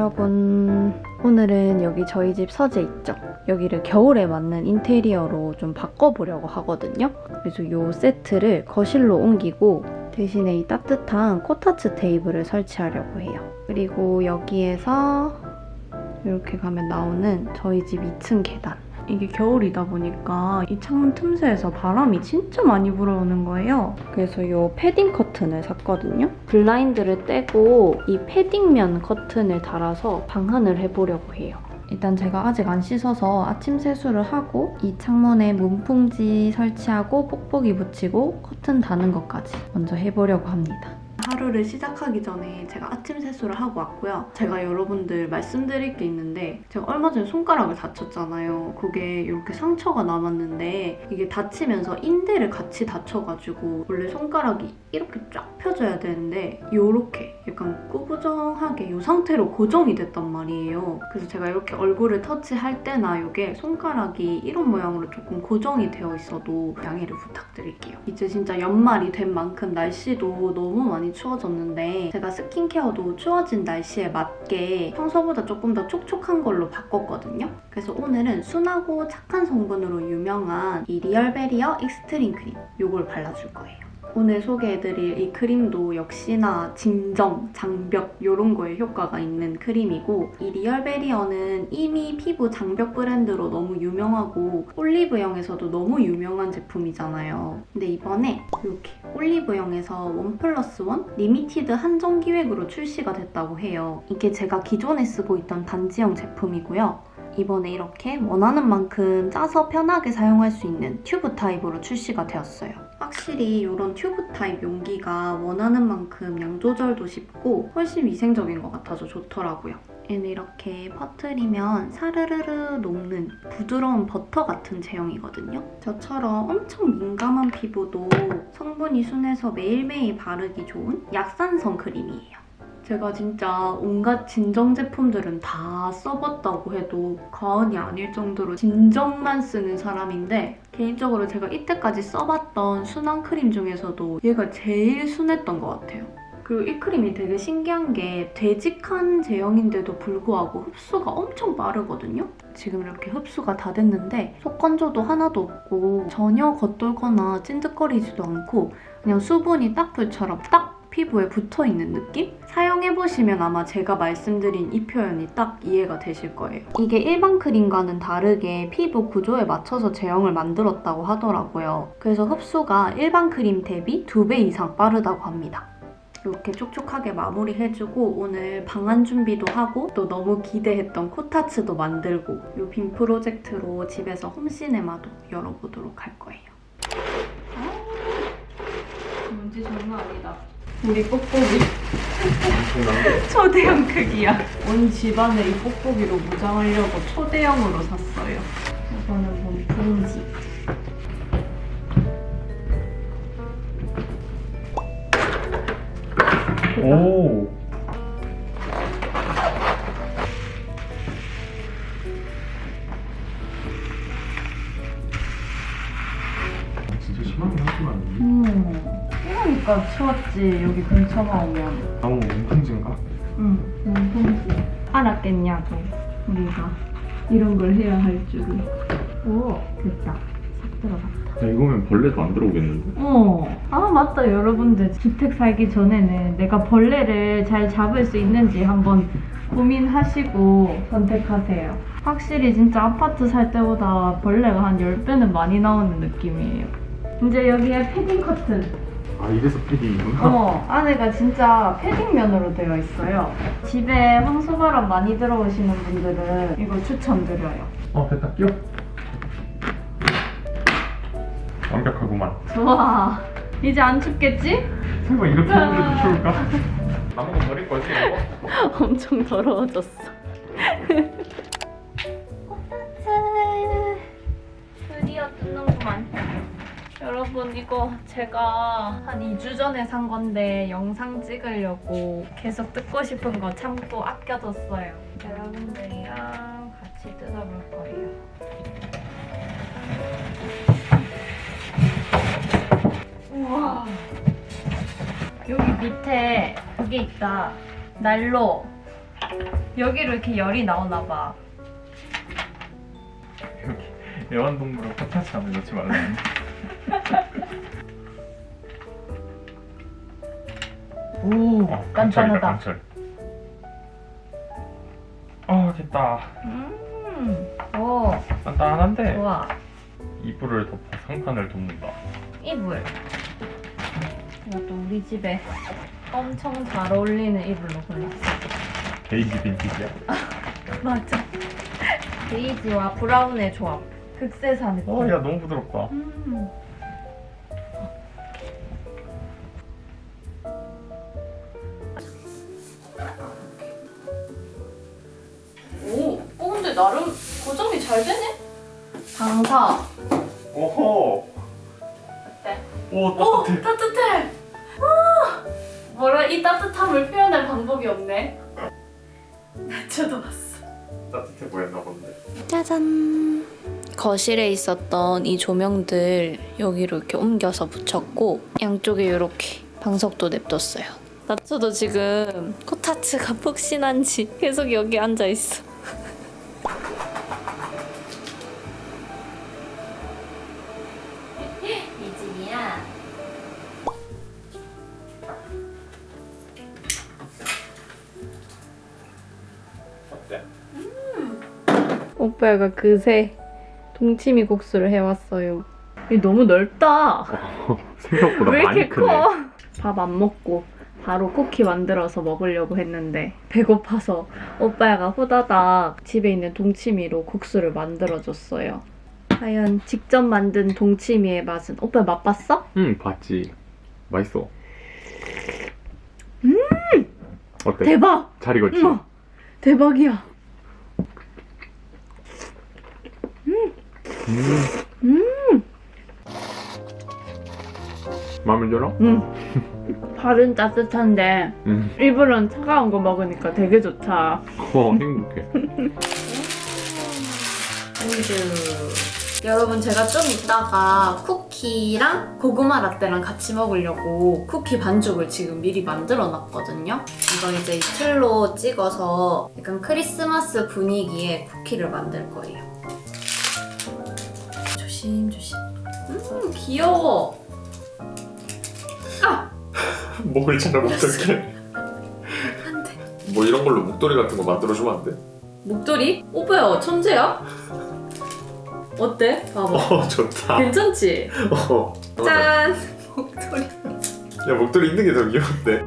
여러분, 오늘은 여기 저희 집 서재 있죠? 여기를 겨울에 맞는 인테리어로 좀 바꿔보려고 하거든요. 그래서 이 세트를 거실로 옮기고 대신에 이 따뜻한 코타츠 테이블을 설치하려고 해요. 그리고 여기에서 이렇게 가면 나오는 저희 집 2층 계단. 이게 겨울이다 보니까 이 창문 틈새에서 바람이 진짜 많이 불어오는 거예요. 그래서 이 패딩 커튼을 샀거든요. 블라인드를 떼고 이 패딩면 커튼을 달아서 방한을 해보려고 해요. 일단 제가 아직 안 씻어서 아침 세수를 하고 이 창문에 문풍지 설치하고 뽁뽁이 붙이고 커튼 다는 것까지 먼저 해보려고 합니다. 하루를 시작하기 전에 제가 아침 세수를 하고 왔고요. 제가 여러분들 말씀드릴 게 있는데 제가 얼마 전에 손가락을 다쳤잖아요. 그게 이렇게 상처가 남았는데 이게 다치면서 인대를 같이 다쳐가지고 원래 손가락이 이렇게 쫙 펴져야 되는데 이렇게 약간 꾸부정하게 이 상태로 고정이 됐단 말이에요. 그래서 제가 이렇게 얼굴을 터치할 때나 이게 손가락이 이런 모양으로 조금 고정이 되어 있어도 양해를 부탁드릴게요. 이제 진짜 연말이 된 만큼 날씨도 너무 많이 추워졌는데 제가 스킨케어도 추워진 날씨에 맞게 평소보다 조금 더 촉촉한 걸로 바꿨거든요. 그래서 오늘은 순하고 착한 성분으로 유명한 이 리얼베리어 익스트림 크림 이걸 발라줄 거예요. 오늘 소개해드릴 이 크림도 역시나 진정, 장벽 이런 거에 효과가 있는 크림이고 이 리얼베리어는 이미 피부 장벽 브랜드로 너무 유명하고 올리브영에서도 너무 유명한 제품이잖아요. 근데 이번에 이렇게 올리브영에서 1+1 리미티드 한정 기획으로 출시가 됐다고 해요. 이게 제가 기존에 쓰고 있던 단지형 제품이고요. 이번에 이렇게 원하는 만큼 짜서 편하게 사용할 수 있는 튜브 타입으로 출시가 되었어요. 확실히 이런 튜브 타입 용기가 원하는 만큼 양 조절도 쉽고 훨씬 위생적인 것 같아서 좋더라고요. 얘는 이렇게 퍼뜨리면 사르르르 녹는 부드러운 버터 같은 제형이거든요. 저처럼 엄청 민감한 피부도 성분이 순해서 매일매일 바르기 좋은 약산성 크림이에요. 제가 진짜 온갖 진정 제품들은 다 써봤다고 해도 과언이 아닐 정도로 진정만 쓰는 사람인데 개인적으로 제가 이때까지 써봤던 순한 크림 중에서도 얘가 제일 순했던 것 같아요. 그리고 이 크림이 되게 신기한 게 되직한 제형인데도 불구하고 흡수가 엄청 빠르거든요. 지금 이렇게 흡수가 다 됐는데 속건조도 하나도 없고 전혀 겉돌거나 찐득거리지도 않고 그냥 수분이 딱불처럼 딱 피부에 붙어있는 느낌? 사용해보시면 아마 제가 말씀드린 이 표현이 딱 이해가 되실 거예요. 이게 일반 크림과는 다르게 피부 구조에 맞춰서 제형을 만들었다고 하더라고요. 그래서 흡수가 일반 크림 대비 2배 이상 빠르다고 합니다. 이렇게 촉촉하게 마무리해주고 오늘 방한 준비도 하고 또 너무 기대했던 코타츠도 만들고 이 빔 프로젝트로 집에서 홈시네마도 열어보도록 할 거예요. 뭔지 장난 아니다. 우리 뽁뽁이 초대형 크기야. 온 집안을 이 뽁뽁이로 무장하려고 초대형으로 샀어요. 이거는 문풍지. 오. 진짜 심하게 하지만. 그러니까 추웠지. 여기 근처만 오면. 나무 문풍지인가? 응, 문풍지. 알았겠냐고 우리가 이런 걸 해야 할 줄을. 오, 됐다. 싹 들어갔다. 야, 이거면 벌레도 안 들어오겠는데? 아 맞다. 여러분들 주택 살기 전에는 내가 벌레를 잘 잡을 수 있는지 한번 고민하시고 선택하세요. 확실히 진짜 아파트 살 때보다 벌레가 한 10배는 많이 나오는 느낌이에요. 이제 여기에 패딩 커튼. 아, 이래서 패딩이구나. 안에가 진짜 패딩면으로 되어 있어요. 집에 황소바람 많이 들어오시는 분들은 이거 추천드려요. 됐다. 끼워. 완벽하구만. 좋아. 이제 안 춥겠지? 설마 이렇게 하는데도 추울까? 나무가 버릴 거지, 이거? 엄청 더러워졌어. 드디어 뜯는구만. 여러분 이거 제가 한 2주 전에 산 건데 영상 찍으려고 계속 뜯고 싶은 거 참고 아껴뒀어요. 여러분들이랑 같이 뜯어볼 거예요. 우와. 여기 밑에 그게 있다. 난로. 여기로 이렇게 열이 나오나 봐. 여기 애완동물은 코타치 안에 넣지 말라는. 오, 강철이다, 강철. 됐다. 오, 단단한데 좋아. 이불을 덮어 상판을 돕는다. 이불. 이것도 우리 집에 엄청 잘 어울리는 이불로 골랐어. 베이지 빈티지야. 맞아. 베이지와 브라운의 조합. 극세사 느낌. 야 너무 부드럽다. 근데 나름 고정이 잘 되네? 방사. 오호. 어때? 오 따뜻해. 따뜻해! 뭐라 이 따뜻함을 표현할 방법이 없네. 낮춰도 봤어. 따뜻해 보였나 본데. 짜잔! 거실에 있었던 이 조명들 여기로 이렇게 옮겨서 붙였고 양쪽에 이렇게 방석도 냅뒀어요. 나초도 지금 코타츠가 푹신한지 계속 여기 앉아있어. 이 집이야. 어때? 오빠가 그새 동치미 국수를 해왔어요. 이 너무 넓다. 생각보다 왜 이렇게 많이 크네. 커? 밥 안 먹고 바로 쿠키 만들어서 먹으려고 했는데 배고파서 오빠가 후다닥 집에 있는 동치미로 국수를 만들어줬어요. 과연 직접 만든 동치미의 맛은? 오빠 맛봤어? 응 봤지. 맛있어. 어때? 대박! 잘 익었지? 우와, 대박이야. 마음에 들어? 발은 따뜻한데 이불은 차가운 거 먹으니까 되게 좋다. 행복해. 여러분 제가 좀 이따가 쿠키랑 고구마 라떼랑 같이 먹으려고 쿠키 반죽을 지금 미리 만들어 놨거든요. 이거 이제 이 틀로 찍어서 약간 크리스마스 분위기의 쿠키를 만들 거예요. 조심조심. 귀여워. 아! 목을 자르면 어떡해. 안 돼. 뭐 이런 걸로 목도리 같은 거 만들어주면 안 돼? 목도리? 오빠야 천재야? 어때? 봐봐. 좋다. 괜찮지? 짠! 목도리. 야 목도리 있는 게 더 귀여운데.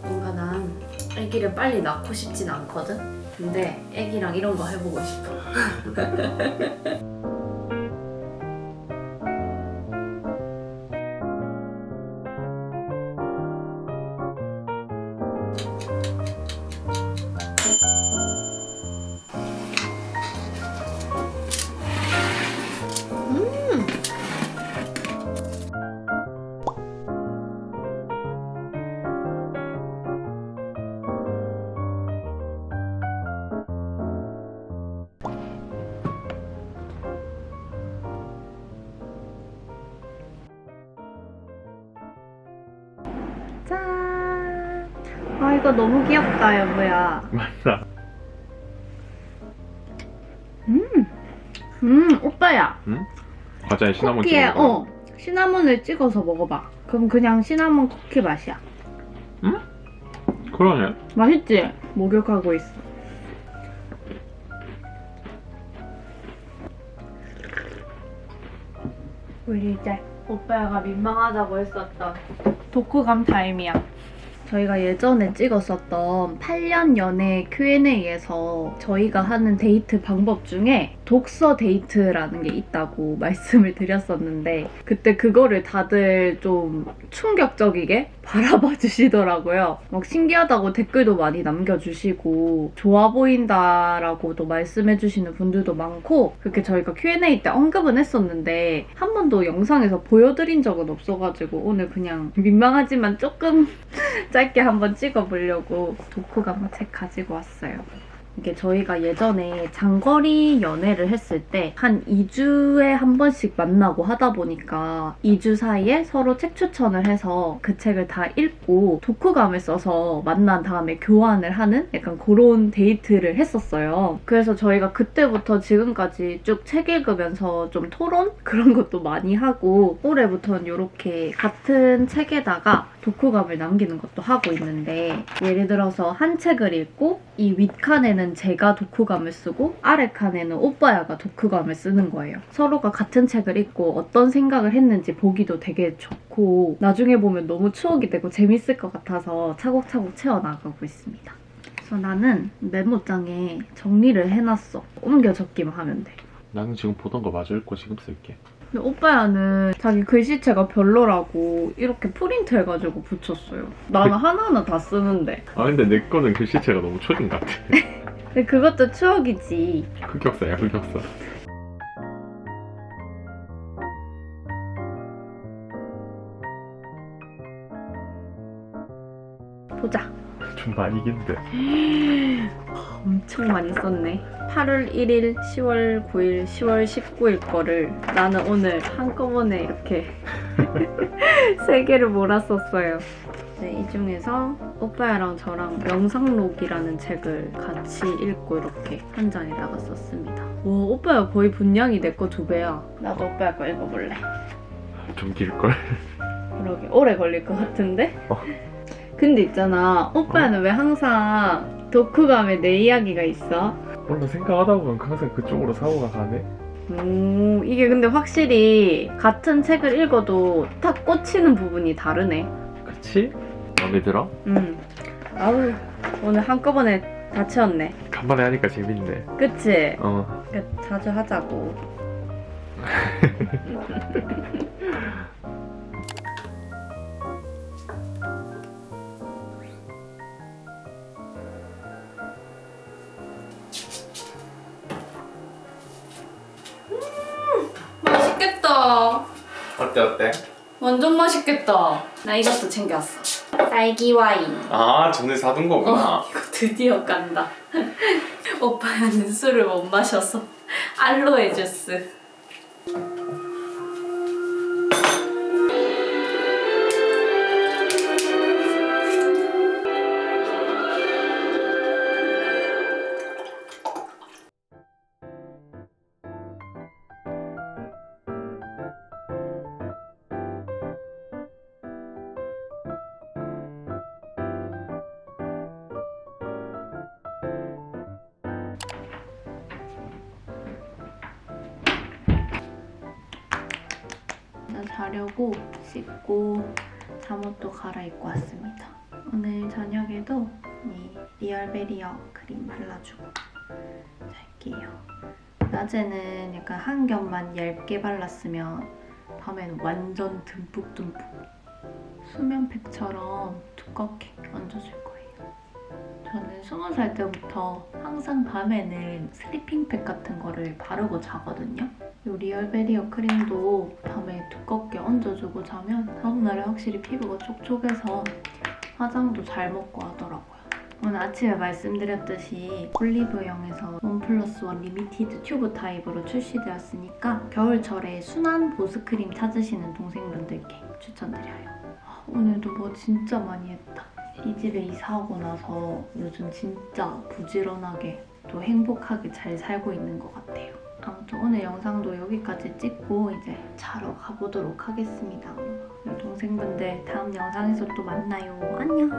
뭔가 난 아기를 빨리 낳고 싶진 않거든? 근데 아기랑 이런 거 해보고 싶어. 짠! 아 이거 너무 귀엽다 여보야. 맞다. 오빠야. 응? 과자에 시나몬 쿠키에 찍어 먹어. 시나몬을 찍어서 먹어봐. 그럼 그냥 시나몬 쿠키 맛이야. 응? 그러네. 맛있지? 목욕하고 있어. 우리 이제 오빠가 민망하다고 했었던 독후감 타임이야. 저희가 예전에 찍었었던 8년 연애 Q&A에서 저희가 하는 데이트 방법 중에 독서 데이트라는 게 있다고 말씀을 드렸었는데 그때 그거를 다들 좀 충격적이게 바라봐 주시더라고요. 막 신기하다고 댓글도 많이 남겨주시고 좋아 보인다라고도 말씀해 주시는 분들도 많고 그렇게 저희가 Q&A 때 언급은 했었는데 한 번도 영상에서 보여드린 적은 없어가지고 오늘 그냥 민망하지만 조금 짧게 한번 찍어보려고 독후감 책 가지고 왔어요. 이게 저희가 예전에 장거리 연애를 했을 때 한 2주에 한 번씩 만나고 하다 보니까 2주 사이에 서로 책 추천을 해서 그 책을 다 읽고 독후감을 써서 만난 다음에 교환을 하는 약간 그런 데이트를 했었어요. 그래서 저희가 그때부터 지금까지 쭉 책 읽으면서 좀 토론? 그런 것도 많이 하고 올해부터는 이렇게 같은 책에다가 독후감을 남기는 것도 하고 있는데 예를 들어서 한 책을 읽고 이 윗칸에는 제가 독후감을 쓰고 아래칸에는 오빠야가 독후감을 쓰는 거예요. 서로가 같은 책을 읽고 어떤 생각을 했는지 보기도 되게 좋고 나중에 보면 너무 추억이 되고 재밌을 것 같아서 차곡차곡 채워나가고 있습니다. 그래서 나는 메모장에 정리를 해놨어. 옮겨 적기만 하면 돼. 나는 지금 보던 거 마저 읽고 지금 쓸게. 근데 오빠야는 자기 글씨체가 별로라고 이렇게 프린트 해가지고 붙였어요. 나는 하나하나 다 쓰는데. 아 근데 내 거는 글씨체가 너무 초딩 같아. 근데 그것도 추억이지. 흑역사야 흑역사. 보자. 좀 많이 긴데. 엄청 많이 썼네. 8월 1일, 10월 9일, 10월 19일 거를 나는 오늘 한꺼번에 이렇게 3개를 몰았었어요. 네, 이 중에서 오빠야랑 저랑 명상록이라는 책을 같이 읽고 이렇게 한 장에다가 썼습니다. 오, 오빠야 거의 분량이 내 거 2배야. 나도 오빠야 거 읽어볼래. 좀 길걸? 그러게 오래 걸릴 것 같은데? 근데 있잖아, 오빠는 왜 항상 독후감에 내 이야기가 있어? 몰라 생각하다 보면 항상 그쪽으로 사고가 가네. 이게 근데 확실히 같은 책을 읽어도 딱 꽂히는 부분이 다르네. 그치? 마음에 들어? 아우, 오늘 한꺼번에 다 채웠네. 간만에 하니까 재밌네. 그치? 어. 그러니까 자주 하자고. 맛있겠다. 어때? 완전 맛있겠다. 나 이것도 챙겨왔어. 딸기 와인. 아 전에 사둔 거구나. 이거 드디어 간다. 오빠는 술을 못 마셔서 알로에 주스. 자려고 씻고 잠옷도 갈아입고 왔습니다. 오늘 저녁에도 이 리얼베리어 크림 발라주고 잘게요. 낮에는 약간 한 겹만 얇게 발랐으면 밤에는 완전 듬뿍듬뿍 수면팩처럼 두껍게 얹어줄 거예요. 저는 20살 때부터 항상 밤에는 슬리핑팩 같은 거를 바르고 자거든요. 이 리얼베리어 크림도 밤에 두껍게 얹어주고 자면 다음날에 확실히 피부가 촉촉해서 화장도 잘 먹고 하더라고요. 오늘 아침에 말씀드렸듯이 올리브영에서 1+1 리미티드 튜브 타입으로 출시되었으니까 겨울철에 순한 보습크림 찾으시는 동생분들께 추천드려요. 오늘도 뭐 진짜 많이 했다. 이 집에 이사하고 나서 요즘 진짜 부지런하게 또 행복하게 잘 살고 있는 것 같아요. 아무튼 오늘 영상도 여기까지 찍고 이제 자러 가보도록 하겠습니다. 동생분들 다음 영상에서 또 만나요. 안녕!